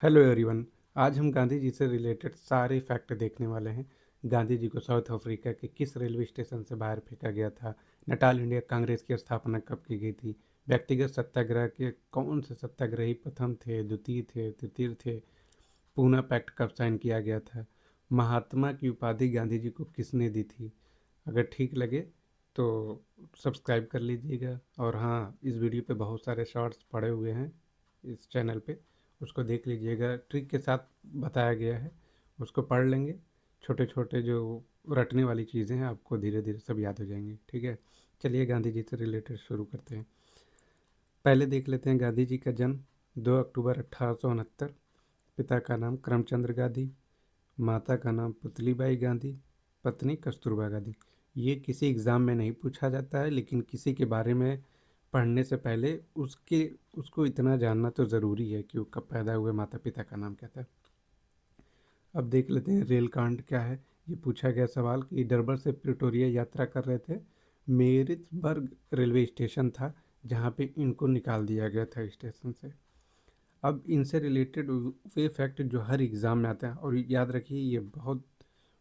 Hello everyone. आज हम गांधी जी से रिलेटेड सारे फैक्ट देखने वाले हैं। गांधी जी को साउथ अफ्रीका के किस रेलवे स्टेशन से बाहर फेंका गया था? नटाल इंडिया कांग्रेस की स्थापना कब की गई थी? व्यक्तिगत सत्याग्रह के कौन से सत्याग्रही प्रथम थे, द्वितीय थे, तृतीय थे? पूना पैक्ट कब साइन किया गया था? महात्मा की उपाधि गांधी जी को किसने दी थी? अगर ठीक लगे तो सब्सक्राइब कर लीजिएगा। और हाँ, इस वीडियो पे बहुत सारे शॉर्ट्स पड़े हुए हैं इस चैनल पे, उसको देख लीजिएगा। ट्रिक के साथ बताया गया है, उसको पढ़ लेंगे। छोटे छोटे जो रटने वाली चीज़ें हैं आपको धीरे धीरे सब याद हो जाएंगी। ठीक है, चलिए गांधी जी से रिलेटेड शुरू करते हैं। पहले देख लेते हैं गांधी जी का जन्म 2 अक्टूबर 1869। पिता का नाम करमचंद गांधी, माता का नाम पुतलीबाई गांधी, पत्नी कस्तूरबा गांधी। ये किसी एग्ज़ाम में नहीं पूछा जाता है, लेकिन किसी के बारे में पढ़ने से पहले उसको इतना जानना तो ज़रूरी है कि वो कब पैदा हुए, माता पिता का नाम क्या था। अब देख लेते हैं रेल कांड क्या है। ये पूछा गया सवाल कि डरबन से प्रिटोरिया यात्रा कर रहे थे। मेरिट्सबर्ग रेलवे स्टेशन था जहाँ पे इनको निकाल दिया गया था स्टेशन से। अब इनसे रिलेटेड वे फैक्ट जो हर एग्ज़ाम में आता है, और याद रखिए ये बहुत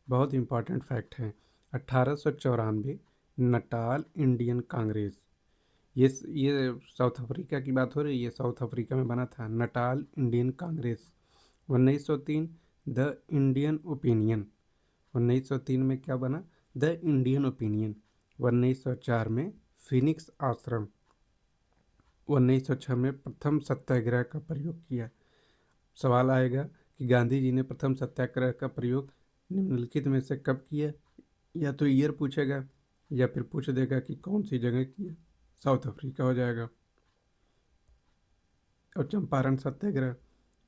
बहुत इम्पॉर्टेंट फैक्ट हैं। 1894 नटाल इंडियन कांग्रेस, ये साउथ अफ्रीका की बात हो रही है, ये साउथ अफ्रीका में बना था Natal Indian Congress. 1903 the Indian opinion, 1903 में क्या बना? The Indian opinion. 1904 में फिनिक्स आश्रम। 1906 में प्रथम सत्याग्रह का प्रयोग किया। सवाल आएगा कि गांधी जी ने प्रथम सत्याग्रह का प्रयोग निम्नलिखित में से कब किया? या तो ईयर पूछेगा या फिर पूछ देगा कि कौन सी जगह किया। साउथ अफ्रीका हो जाएगा। और चंपारण सत्याग्रह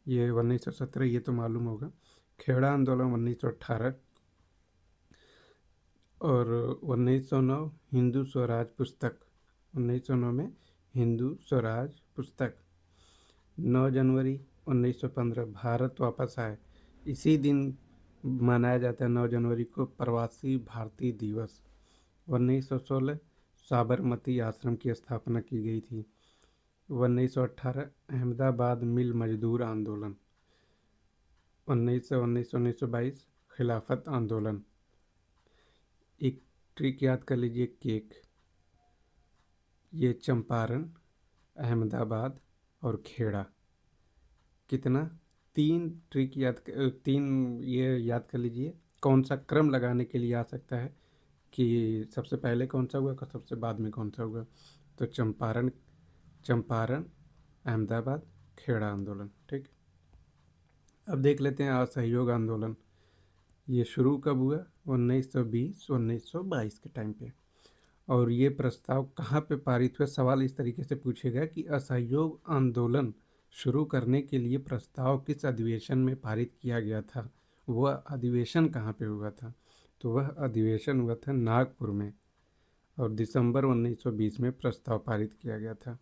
ये 1917, ये तो मालूम होगा। खेड़ा आंदोलन 1918। और 1909 हिंदू स्वराज पुस्तक, 1909 में हिंदू स्वराज पुस्तक। 9 जनवरी 1915 भारत वापस आए। इसी दिन मनाया जाता है 9 जनवरी को प्रवासी भारतीय दिवस। 1916 साबरमती आश्रम की स्थापना की गई थी। 1918 अहमदाबाद मिल मजदूर आंदोलन। 1919-1922 खिलाफत आंदोलन। एक ट्रिक याद कर लीजिए, केक। ये चंपारण, अहमदाबाद और खेड़ा। कितना? तीन ट्रिक तीन ये याद कर लीजिए। कौन सा क्रम लगाने के लिए आ सकता है कि सबसे पहले कौन सा हुआ, सबसे बाद में कौन सा हुआ? तो चंपारण, चंपारण, अहमदाबाद, खेड़ा आंदोलन। ठीक। अब देख लेते हैं असहयोग आंदोलन। ये शुरू कब हुआ? 1920-1922 के टाइम पे। और ये प्रस्ताव कहाँ पे पारित हुआ? सवाल इस तरीके से पूछेगा कि असहयोग आंदोलन शुरू करने के लिए प्रस्ताव किस अधिवेशन में पारित किया गया था? वह अधिवेशन कहाँ पे हुआ था? तो वह अधिवेशन हुआ था नागपुर में, और दिसंबर 1920 में प्रस्ताव पारित किया गया था।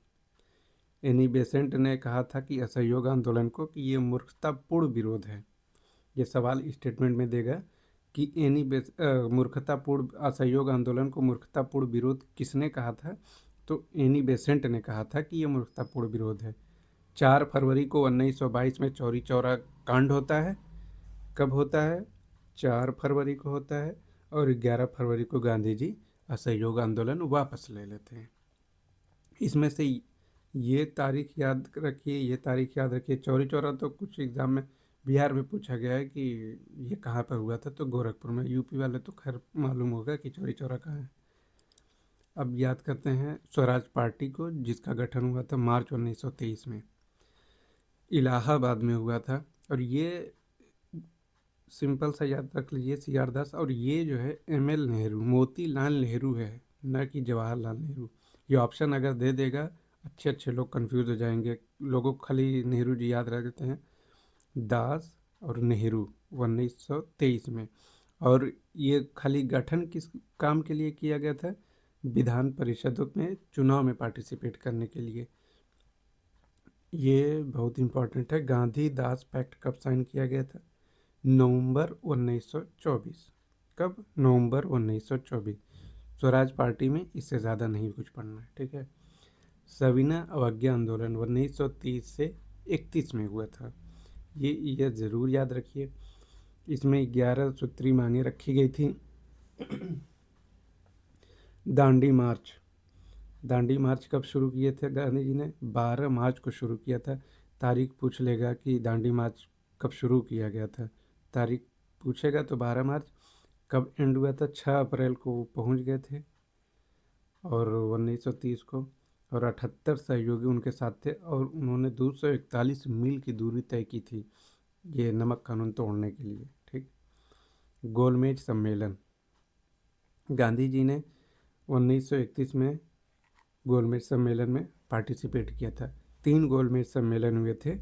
एनी बेसेंट ने कहा था कि असहयोग आंदोलन को कि ये मूर्खतापूर्ण विरोध है। ये सवाल स्टेटमेंट में देगा कि मूर्खतापूर्ण असहयोग आंदोलन को मूर्खतापूर्ण विरोध किसने कहा था? तो एनी बेसेंट ने कहा था कि ये मूर्खतापूर्ण विरोध है। 4 फरवरी को 1922 में चौरी चौरा कांड होता है। कब होता है? 4 फरवरी को होता है। और 11 फरवरी को गांधी जी असहयोग आंदोलन वापस ले लेते हैं। इसमें से ये तारीख याद रखिए, ये तारीख याद रखिए। चौरी चौरा तो कुछ एग्ज़ाम में बिहार में पूछा गया है कि ये कहाँ पर हुआ था, तो गोरखपुर में। यूपी वाले तो खैर मालूम होगा कि चौरी चौरा कहाँ है। अब याद करते हैं स्वराज पार्टी को, जिसका गठन हुआ था मार्च 1923 में, इलाहाबाद में हुआ था। और ये सिंपल सा याद रख लीजिए, CR दास। और ये जो है ML नेहरू, मोतीलाल नेहरू है, न कि जवाहरलाल नेहरू। ये ऑप्शन अगर दे देगा, अच्छे अच्छे लोग कंफ्यूज हो जाएंगे। लोगों को खाली नेहरू जी याद रखते हैं। दास और नेहरू 1923 में। और ये खाली गठन किस काम के लिए किया गया था? विधान परिषदों में चुनाव में पार्टिसिपेट करने के लिए। ये बहुत इंपॉर्टेंट है। गांधी दास पैक्ट कब साइन किया गया था? नवंबर 1924। कब? नवंबर 1924। स्वराज पार्टी में इससे ज़्यादा नहीं कुछ पढ़ना है। ठीक है। सविनय अवज्ञा आंदोलन 1930 से 31 में हुआ था। ये ज़रूर याद रखिए। इसमें 11 सूत्री मांगे रखी गई थी। दांडी मार्च। दांडी मार्च कब शुरू किए थे गांधी जी ने? 12 मार्च को शुरू किया था। तारीख पूछ लेगा कि दांडी मार्च कब शुरू किया गया था, तारीख पूछेगा तो 12 मार्च। कब एंड हुआ था? 6 अप्रैल को वो पहुंच गए थे और 1930 को। और 78 सहयोगी उनके साथ थे और उन्होंने 241 मील की दूरी तय की थी ये नमक कानून तोड़ने के लिए। ठीक। गोलमेज सम्मेलन। गांधी जी ने 1931 में गोलमेज सम्मेलन में पार्टिसिपेट किया था। 3 गोलमेज सम्मेलन हुए थे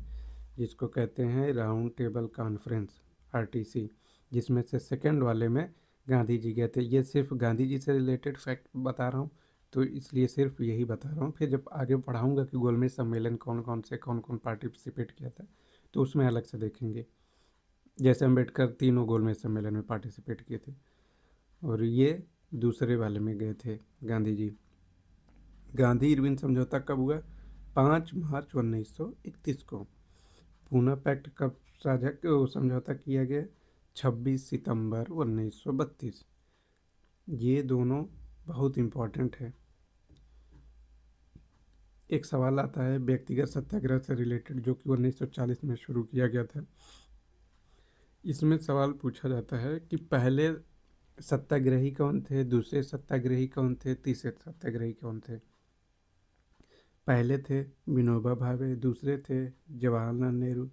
जिसको कहते हैं राउंड टेबल कॉन्फ्रेंस, आरटीसी, जिसमें से सेकंड वाले में गांधी जी गए थे। ये सिर्फ गांधी जी से रिलेटेड फैक्ट बता रहा हूँ तो इसलिए सिर्फ यही बता रहा हूँ। फिर जब आगे पढ़ाऊँगा कि गोलमेज सम्मेलन कौन कौन पार्टिसिपेट किया था तो उसमें अलग से देखेंगे। जैसे अम्बेडकर तीनों गोलमेज सम्मेलन में पार्टिसिपेट किए थे और ये दूसरे वाले में गए थे गांधी जी। गांधी इरविन समझौता कब हुआ? 5 मार्च 1931 को। पूना पैक्ट कब समझौता किया गया? 26 सितंबर 1932। ये दोनों बहुत इम्पोर्टेंट है। एक सवाल आता है व्यक्तिगत सत्याग्रह से रिलेटेड जो कि 1940 में शुरू किया गया था। इसमें सवाल पूछा जाता है कि पहले सत्याग्रही कौन थे, दूसरे सत्याग्रही कौन थे, तीसरे सत्याग्रही कौन थे? पहले थे विनोबा भावे, दूसरे थे जवाहरलाल नेहरू,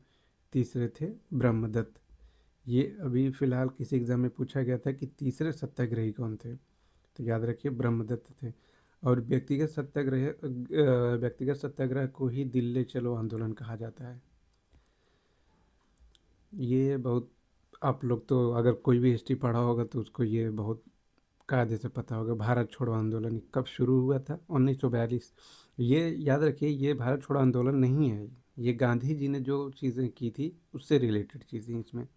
तीसरे थे ब्रह्मदत्त। ये अभी फ़िलहाल किसी एग्ज़ाम में पूछा गया था कि तीसरे सत्याग्रही कौन थे, तो याद रखिए ब्रह्मदत्त थे। और व्यक्तिगत सत्याग्रह को ही दिल्ली चलो आंदोलन कहा जाता है। ये बहुत, आप लोग तो अगर कोई भी हिस्ट्री पढ़ा होगा तो उसको ये बहुत कायदे से पता होगा। भारत छोड़ो आंदोलन कब शुरू हुआ था? 1942। ये याद रखिए ये भारत छोड़ो आंदोलन नहीं है, ये गांधी जी ने जो चीज़ें की थी उससे रिलेटेड चीज़ें इसमें।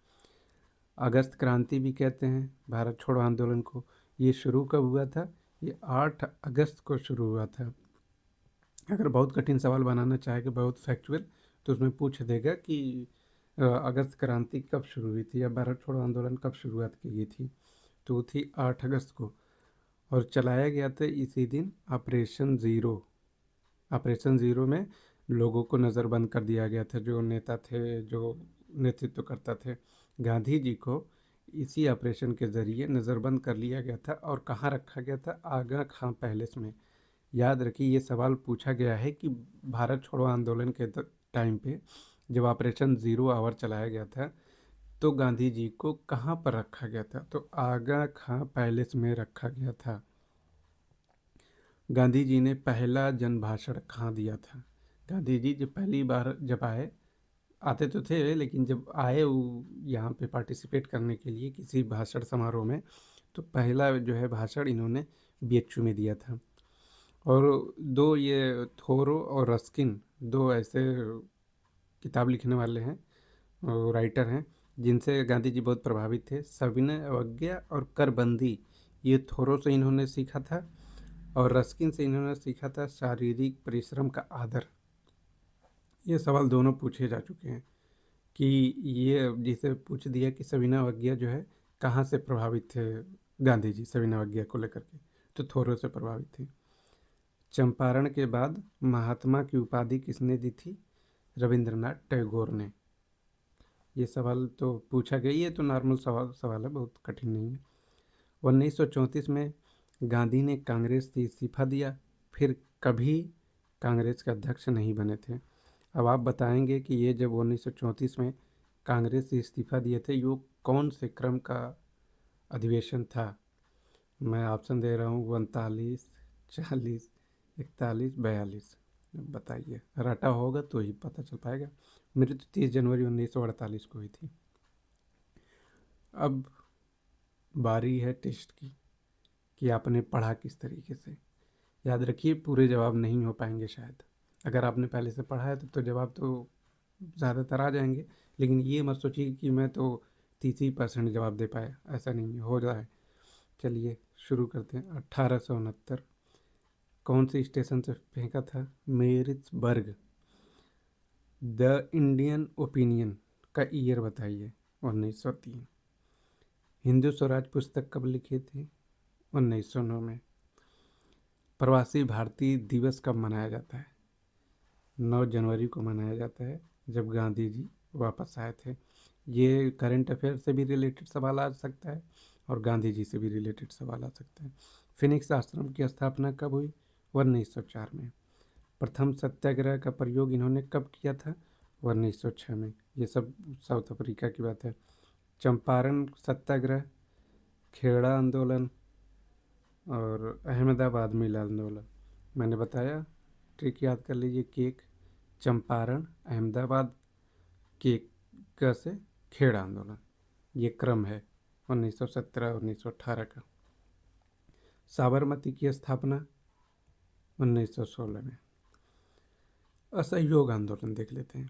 अगस्त क्रांति भी कहते हैं भारत छोड़ो आंदोलन को। ये शुरू कब हुआ था? ये 8 अगस्त को शुरू हुआ था। अगर बहुत कठिन सवाल बनाना चाहेगा बहुत फैक्चुअल तो उसमें पूछ देगा कि अगस्त क्रांति कब शुरू हुई थी या भारत छोड़ो आंदोलन कब शुरुआत की गई थी, तो वो थी 8 अगस्त को। और चलाया गया था इसी दिन ऑपरेशन ज़ीरो। ऑपरेशन ज़ीरो में लोगों को नज़रबंद कर दिया गया था, जो नेता थे, जो नेतृत्व करता थे। गांधी जी को इसी ऑपरेशन के ज़रिए नज़रबंद कर लिया गया था और कहाँ रखा गया था? आगा खां पैलेस में। याद रखिए ये सवाल पूछा गया है कि भारत छोड़ो आंदोलन के टाइम पे जब ऑपरेशन ज़ीरो आवर चलाया गया था तो गांधी जी को कहाँ पर रखा गया था? तो आगा खां पैलेस में रखा गया था। गांधी जी ने पहला जन भाषण कहाँ दिया था? गांधी जी जब पहली बार जब आते तो थे लेकिन जब आए वो यहाँ पे पार्टिसिपेट करने के लिए किसी भाषण समारोह में, तो पहला जो है भाषण इन्होंने बीएचयू में दिया था। और दो ये थोरो और रस्किन, दो ऐसे किताब लिखने वाले हैं, राइटर हैं जिनसे गांधी जी बहुत प्रभावित थे। सविनय अवज्ञा और करबंदी, ये थोरो से इन्होंने सीखा था और रस्किन से इन्होंने सीखा था शारीरिक परिश्रम का आदर। ये सवाल दोनों पूछे जा चुके हैं कि ये जिसे पूछ दिया कि सविनय अवज्ञा जो है कहाँ से प्रभावित थे गांधी जी सविनय अवज्ञा को लेकर के, तो थोरो से प्रभावित थे। चंपारण के बाद महात्मा की उपाधि किसने दी थी? रविंद्रनाथ टैगोर ने। ये सवाल तो पूछा गया, ये तो नॉर्मल सवाल है, बहुत कठिन नहीं है। 1934 में गांधी ने कांग्रेस से इस्तीफा दिया, फिर कभी कांग्रेस के अध्यक्ष नहीं बने थे। अब आप बताएंगे कि ये जब 1934 में कांग्रेस से इस्तीफा दिए थे ये कौन से क्रम का अधिवेशन था? मैं ऑप्शन दे रहा हूँ 39, 40, 41, 42। बताइए, रटा होगा तो ही पता चल पाएगा। मेरी तो 30 जनवरी 1948 को हुई थी। अब बारी है टेस्ट की कि आपने पढ़ा किस तरीके से। याद रखिए पूरे जवाब नहीं हो पाएंगे शायद, अगर आपने पहले से पढ़ा है तो जवाब तो ज़्यादातर आ जाएंगे, लेकिन ये मत सोचिए कि मैं तो 30% जवाब दे पाया, ऐसा नहीं हो जाए। चलिए शुरू करते हैं। 1869 कौन से स्टेशन से फेंका था? मेरिट्सबर्ग। द इंडियन ओपिनियन उसका ईयर बताइए। 1903। हिंदू स्वराज पुस्तक कब लिखी थी? 1909 में। प्रवासी भारतीय दिवस कब मनाया जाता है? 9 जनवरी को मनाया जाता है, जब गांधी जी वापस आए थे। ये करंट अफेयर से भी रिलेटेड सवाल आ सकता है और गांधी जी से भी रिलेटेड सवाल आ सकता है। फिनिक्स आश्रम की स्थापना कब हुई? 1904 में। प्रथम सत्याग्रह का प्रयोग इन्होंने कब किया था? 1906 में। ये सब साउथ अफ्रीका की बात है। चंपारण सत्याग्रह, खेड़ा आंदोलन और अहमदाबाद मिल आंदोलन। मैंने बताया, ट्रिक याद कर लीजिए। केक, चंपारण, अहमदाबाद, केक से खेड़ा आंदोलन, ये क्रम है 1917-1918 का। साबरमती की स्थापना 1916 में। असहयोग आंदोलन देख लेते हैं।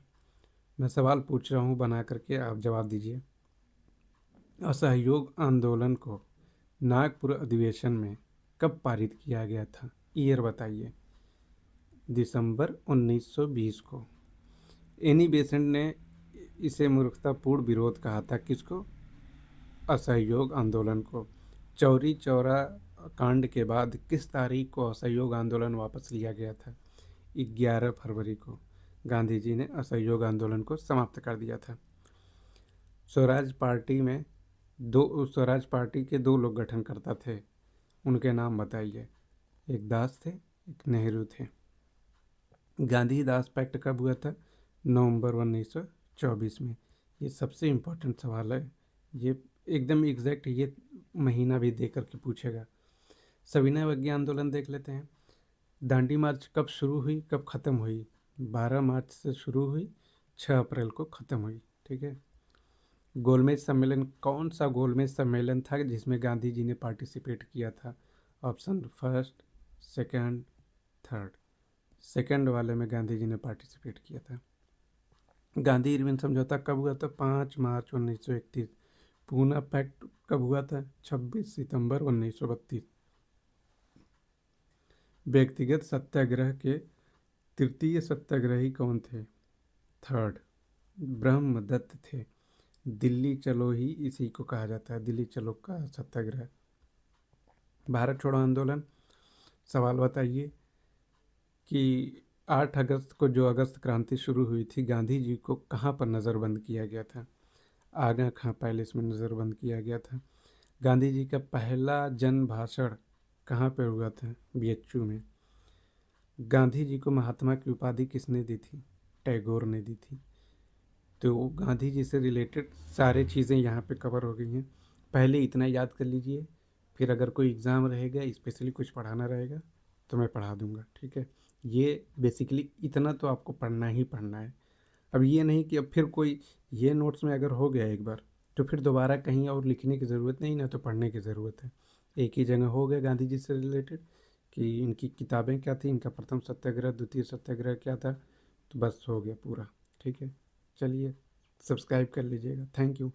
मैं सवाल पूछ रहा हूँ बना करके, आप जवाब दीजिए। असहयोग आंदोलन को नागपुर अधिवेशन में कब पारित किया गया था? ईयर बताइए। दिसंबर 1920 को। एनी बेसेंट ने इसे मूर्खतापूर्ण विरोध कहा था। किसको? असहयोग आंदोलन को। चौरी चौरा कांड के बाद किस तारीख को असहयोग आंदोलन वापस लिया गया था? 11 फरवरी को गांधी जी ने असहयोग आंदोलन को समाप्त कर दिया था। स्वराज पार्टी के 2 लोग गठन करता थे, उनके नाम बताइए। एक दास थे, एक नेहरू थे। गांधी दास पैक्ट कब हुआ था? नवंबर 1924 में। ये सबसे इम्पोर्टेंट सवाल है, ये एकदम एग्जैक्ट ये महीना भी दे करके पूछेगा। सविनय अवज्ञा आंदोलन देख लेते हैं। दांडी मार्च कब शुरू हुई, कब ख़त्म हुई? 12 मार्च से शुरू हुई, 6 अप्रैल को ख़त्म हुई। ठीक है। गोलमेज सम्मेलन, कौन सा गोलमेज सम्मेलन था जिसमें गांधी जी ने पार्टिसिपेट किया था? Option first, second, third. Second वाले में गांधी जी ने पार्टिसिपेट किया था। गांधी इरविन समझौता कब हुआ था? 5 मार्च 1931। पूना पैक्ट कब हुआ था? 26 सितंबर 1932। व्यक्तिगत सत्याग्रह के तृतीय सत्याग्रही कौन थे? थर्ड, ब्रह्मदत्त थे। दिल्ली चलो ही इसी को कहा जाता है, दिल्ली चलो का सत्याग्रह। भारत छोड़ो आंदोलन, सवाल बताइए कि 8 अगस्त को जो अगस्त क्रांति शुरू हुई थी, गांधी जी को कहाँ पर नज़रबंद किया गया था? आगा खां पैलेस में नज़रबंद किया गया था। गांधी जी का पहला जन भाषण कहाँ पर हुआ था? बीएचयू में। गांधी जी को महात्मा की उपाधि किसने दी थी? टैगोर ने दी थी। तो गांधी जी से रिलेटेड सारी चीज़ें यहाँ पे कवर हो गई हैं। पहले इतना याद कर लीजिए, फिर अगर कोई एग्ज़ाम रहेगा, स्पेशली कुछ पढ़ाना रहेगा, तो मैं पढ़ा दूँगा। ठीक है। ये बेसिकली इतना तो आपको पढ़ना ही पढ़ना है। अब ये नहीं कि अब फिर कोई ये नोट्स में अगर हो गया एक बार, तो फिर दोबारा कहीं और लिखने की ज़रूरत नहीं, ना तो पढ़ने की ज़रूरत है। एक ही जगह हो गया गांधी जी से रिलेटेड कि इनकी किताबें क्या थी, इनका प्रथम सत्याग्रह, द्वितीय सत्याग्रह क्या था, तो बस हो गया पूरा। ठीक है। चलिए, सब्सक्राइब कर लीजिएगा। Thank you.